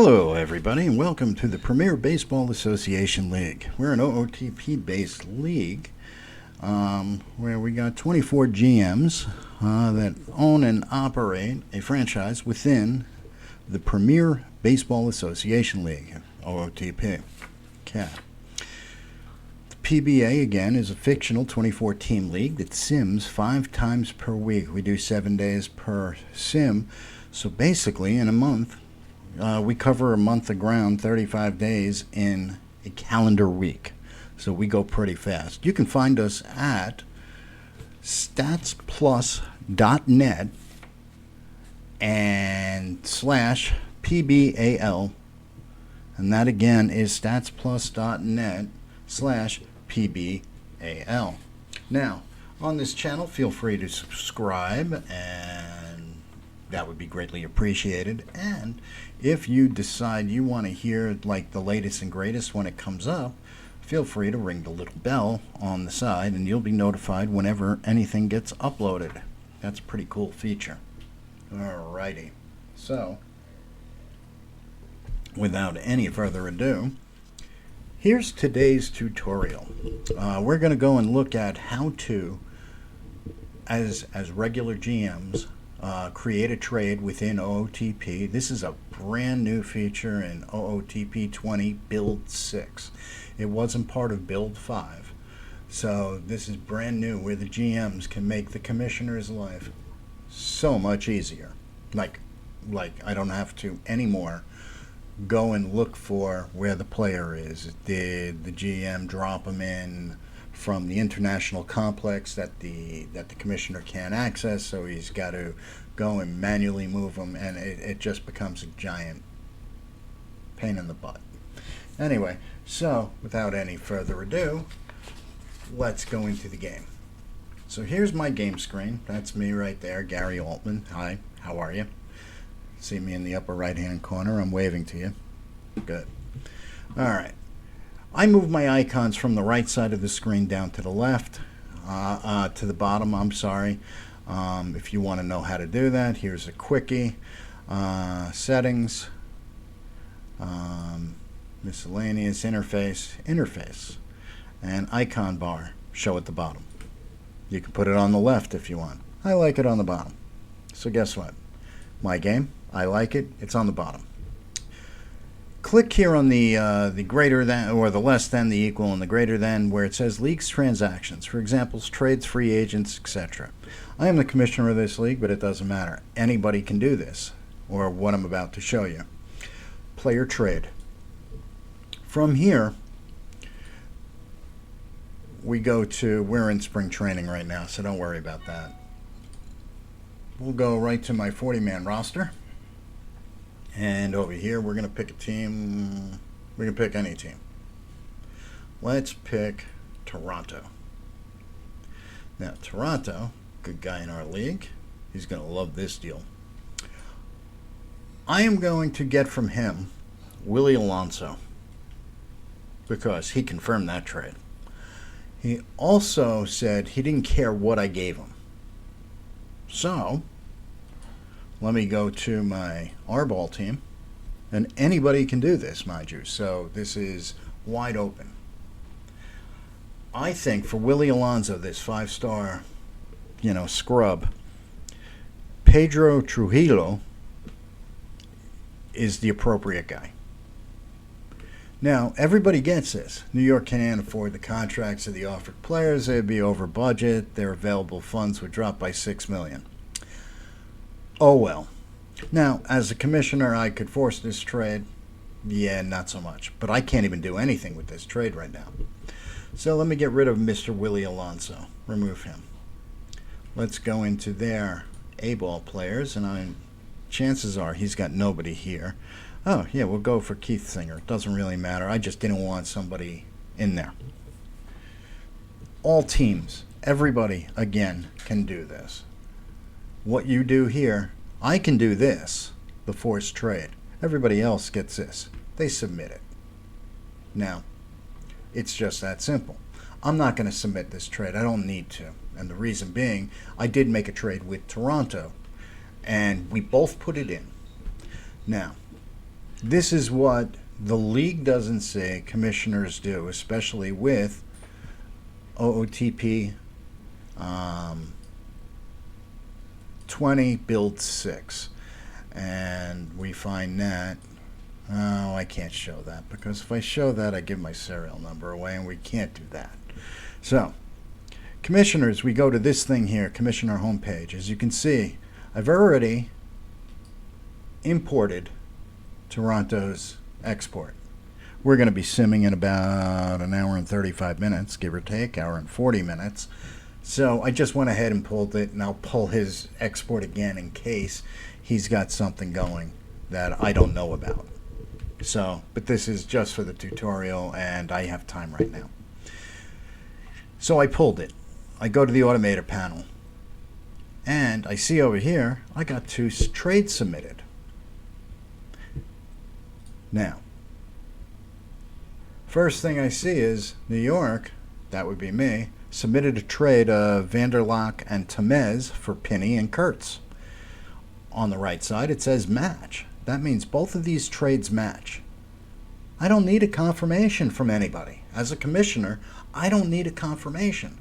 Hello, everybody, and welcome to the Premier Baseball Association League. We're an OOTP-based league where we got 24 GMs that own and operate a franchise within the Premier Baseball Association League, OOTP. Okay. The PBA, again, is a fictional 24-team league that sims 5 times per week. We do 7 days per sim, so basically in a month, we cover a month of ground, 35 days in a calendar week. So we go pretty fast. You can find us at statsplus.net and /PBAL. And that again is statsplus.net/PBAL. Now, on this channel, feel free to subscribe, and that would be greatly appreciated. And if you decide you want to hear like the latest and greatest when it comes up, feel free to ring the little bell on the side and you'll be notified whenever anything gets uploaded. That's a pretty cool feature. Alrighty. So, without any further ado, here's today's tutorial. We're going to go and look at how to, as regular GMs, create a trade within OOTP. This is a brand new feature in OOTP 20 Build 6. It wasn't part of Build 5. So this is brand new where the GMs can make the commissioner's life so much easier. Like I don't have to anymore go and look for where the player is. Did the GM drop him in from the international complex that the commissioner can't access, so he's got to go and manually move them, and it just becomes a giant pain in the butt. Anyway, so without any further ado, let's go into the game. So here's my game screen. That's me right there, Gary Altman. Hi, how are you? See me in the upper right hand corner. I'm waving to you. Good. All right. I move my icons from the right side of the screen down to the left, to the bottom, I'm sorry. If you want to know how to do that, here's a quickie. Settings, miscellaneous, interface, and icon bar, show at the bottom. You can put it on the left if you want. I like it on the bottom. So guess what? My game, I like it, it's on the bottom. Click here on the greater than, or the less than, the equal, and the greater than, where it says leagues transactions. For example, trades, free agents, etc. I am the commissioner of this league, but it doesn't matter. Anybody can do this, or what I'm about to show you. Player trade. From here, we're in spring training right now, so don't worry about that. We'll go right to my 40-man roster. And over here, we're going to pick a team. We can pick any team. Let's pick Toronto. Now, Toronto, good guy in our league. He's going to love this deal. I am going to get from him Willie Alonso, because he confirmed that trade. He also said he didn't care what I gave him. So, let me go to my R-ball team, and anybody can do this, mind you, so this is wide open. I think for Willie Alonso, this 5-star, scrub, Pedro Trujillo is the appropriate guy. Now, everybody gets this. New York can't afford the contracts of the offered players. They'd be over budget. Their available funds would drop by $6 million. Oh well. Now, as a commissioner, I could force this trade. Yeah, not so much. But I can't even do anything with this trade right now. So let me get rid of Mr. Willie Alonso. Remove him. Let's go into their A-ball players, and chances are he's got nobody here. Oh, yeah, we'll go for Keith Singer. Doesn't really matter. I just didn't want somebody in there. All teams, everybody, again, can do this. What you do here, I can do this, the forced trade. Everybody else gets this. They submit it. Now, it's just that simple. I'm not going to submit this trade. I don't need to. And the reason being, I did make a trade with Toronto, and we both put it in. Now, This is what the league doesn't say commissioners do, especially with OOTP 20 build 6. And we find that, oh, I can't show that, because if I show that, I give my serial number away, and we can't do that. So, commissioners, we go to this thing here, commissioner homepage. As you can see, I've already imported Toronto's export. We're going to be simming in about an hour and 35 minutes, give or take, hour and 40 minutes. So I just went ahead and pulled it, and I'll pull his export again in case he's got something going that I don't know about. So, but this is just for the tutorial, and I have time right now. So I pulled it. I go to the automator panel, and I see over here I got 2 trades submitted. Now, first thing I see is New York, that would be me, submitted a trade of Vanderlock and Tamez for Penny and Kurtz. On the right side it says match. That means both of these trades match. I don't need a confirmation from anybody. As a commissioner, I don't need a confirmation.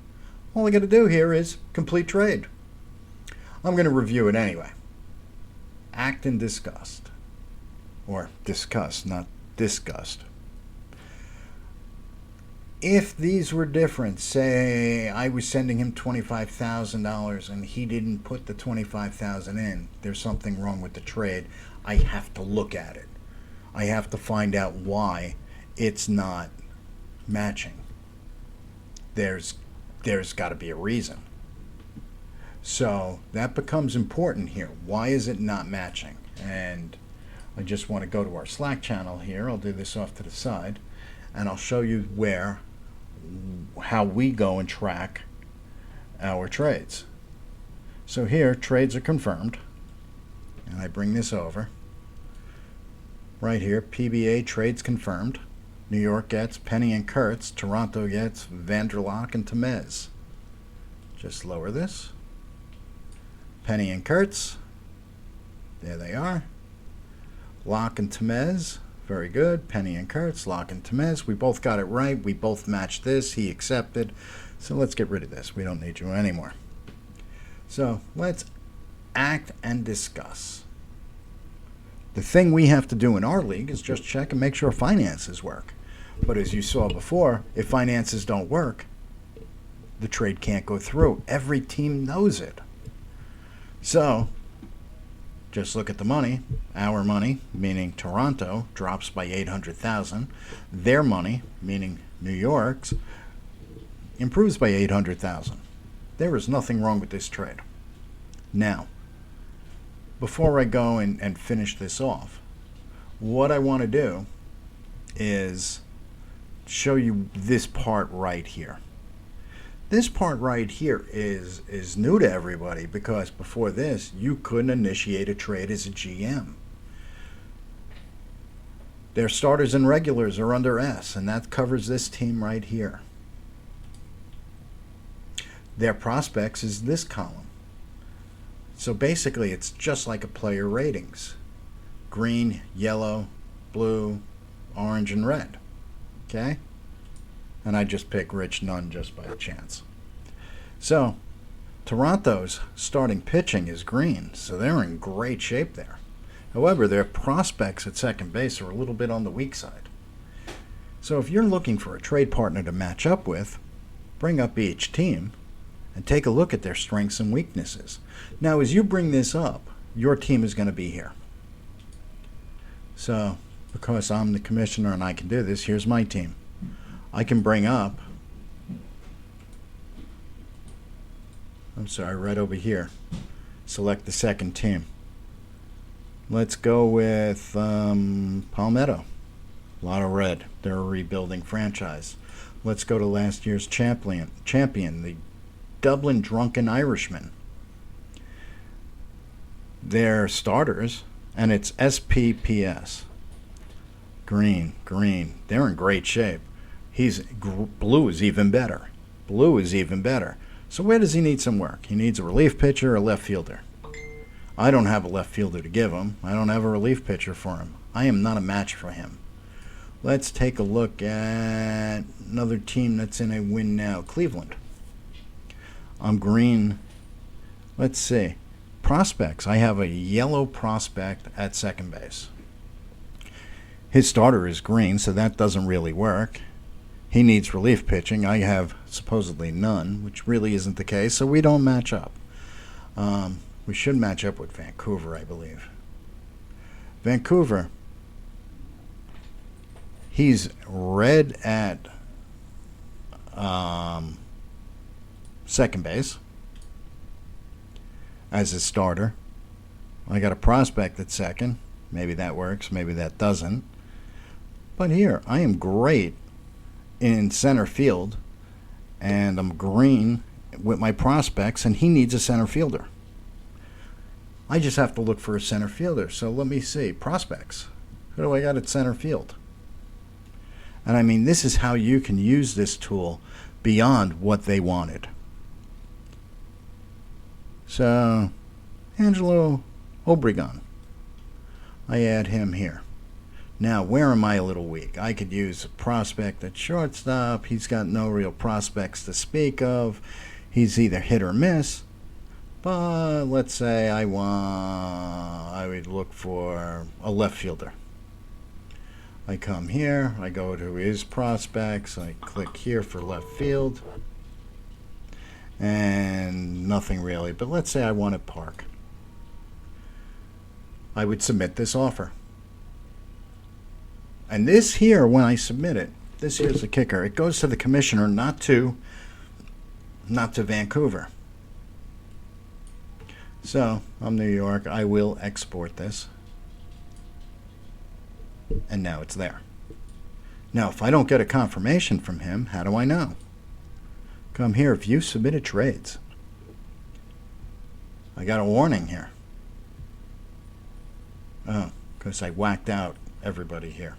All I got to do here is complete trade. I'm going to review it anyway. Act in disgust. Or discuss, not disgust. If these were different, say I was sending him $25,000 and he didn't put the $25,000 in, there's something wrong with the trade. I have to look at it. I have to find out why it's not matching. There's got to be a reason. So that becomes important here. Why is it not matching? And I just want to go to our Slack channel here. I'll do this off to the side, and I'll show you how we go and track our trades. So here, trades are confirmed, and I bring this over. Right here, PBA trades confirmed. New York gets Penny and Kurtz. Toronto gets Vanderlock and Tamez. Just lower this. Penny and Kurtz. There they are. Lock and Tamez. Very good. Penny and Kurtz, Lock and Tamez. We both got it right. We both matched this. He accepted. So let's get rid of this. We don't need you anymore. So let's act and discuss. The thing we have to do in our league is just check and make sure finances work. But as you saw before, if finances don't work, the trade can't go through. Every team knows it. So just look at the money. Our money, meaning Toronto, drops by $800,000. Their money, meaning New York's, improves by $800,000. There is nothing wrong with this trade. Now, before I go and finish this off, what I want to do is show you this part right here. This part right here is new to everybody, because before this, you couldn't initiate a trade as a GM. Their starters and regulars are under S, and that covers this team right here. Their prospects is this column. So basically, it's just like a player ratings. Green, yellow, blue, orange, and red. Okay? And I just pick Rich Nunn just by chance. So, Toronto's starting pitching is green, so they're in great shape there. However, their prospects at second base are a little bit on the weak side. So if you're looking for a trade partner to match up with, bring up each team and take a look at their strengths and weaknesses. Now, as you bring this up, your team is going to be here. So, because I'm the commissioner and I can do this, here's my team. I can bring up, right over here, select the second team. Let's go with Palmetto. A lot of red. They're a rebuilding franchise. Let's go to last year's champion, the Dublin Drunken Irishman. They're starters, and it's SPPS. Green. They're in great shape. Blue is even better. Blue is even better. So where does he need some work? He needs a relief pitcher or a left fielder. I don't have a left fielder to give him. I don't have a relief pitcher for him. I am not a match for him. Let's take a look at another team that's in a win now. Cleveland. I'm green. Let's see. Prospects. I have a yellow prospect at second base. His starter is green, so that doesn't really work. He needs relief pitching. I have supposedly none, which really isn't the case, so we don't match up. We should match up with Vancouver, I believe. Vancouver. He's red at second base as his starter. I got a prospect at second. Maybe that works, maybe that doesn't. But here, I am great in center field, and I'm green with my prospects, and he needs a center fielder. I just have to look for a center fielder. So let me see. Prospects. Who do I got at center field? And I mean, this is how you can use this tool beyond what they wanted. So, Angelo Obregon. I add him here. Now, where am I a little weak? I could use a prospect at shortstop. He's got no real prospects to speak of. He's either hit or miss. But let's say I would look for a left fielder. I come here, I go to his prospects, I click here for left field, and nothing really. But let's say I wanted Park. I would submit this offer. And this here, when I submit it, this here's the kicker. It goes to the commissioner, not to Vancouver. So, I'm New York. I will export this. And now it's there. Now, if I don't get a confirmation from him, how do I know? Come here, view submitted trades. I got a warning here. Oh, because I whacked out everybody here.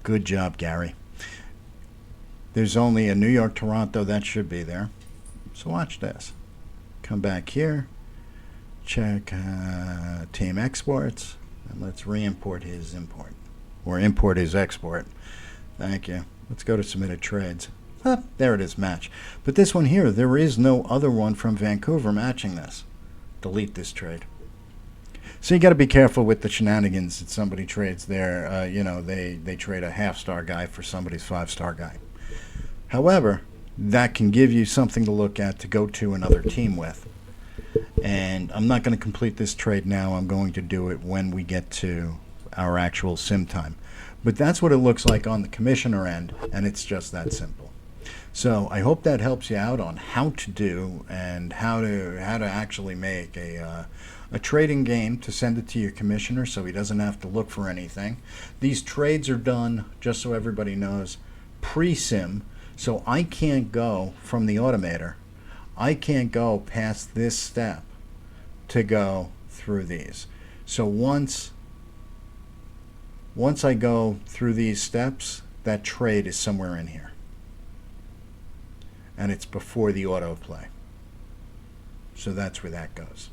Good job, Gary. There's only a New York, Toronto. That should be there. So watch this. Come back here. Check team exports. And let's re-import his import. Or import his export. Thank you. Let's go to submitted trades. There it is, match. But this one here, there is no other one from Vancouver matching this. Delete this trade. So you got to be careful with the shenanigans that somebody trades there. They trade a half-star guy for somebody's five-star guy. However, that can give you something to look at to go to another team with. And I'm not going to complete this trade now. I'm going to do it when we get to our actual sim time. But that's what it looks like on the commissioner end, and it's just that simple. So I hope that helps you out on how to do and how to actually make a trading game to send it to your commissioner so he doesn't have to look for anything. These trades are done, just so everybody knows, pre-sim, so I can't go from the automator. I can't go past this step to go through these. So once I go through these steps, that trade is somewhere in here. And it's before the autoplay. So that's where that goes.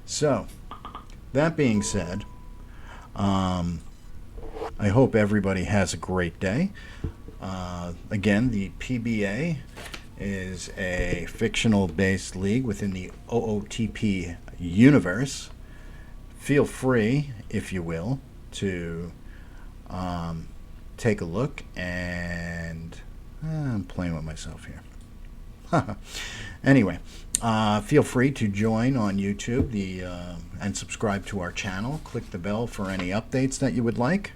So, that being said, I hope everybody has a great day. Again, the PBA is a fictional-based league within the OOTP universe. Feel free, if you will, to take a look, and I'm playing with myself here. Anyway, feel free to join on YouTube and subscribe to our channel. Click the bell for any updates that you would like.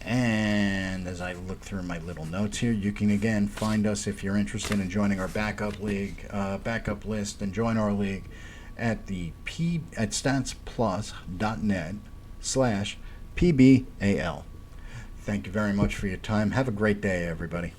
And as I look through my little notes here, you can again find us if you're interested in joining our backup league, backup list, and join our league at at statsplus.net/PBAL. Thank you very much for your time. Have a great day, everybody.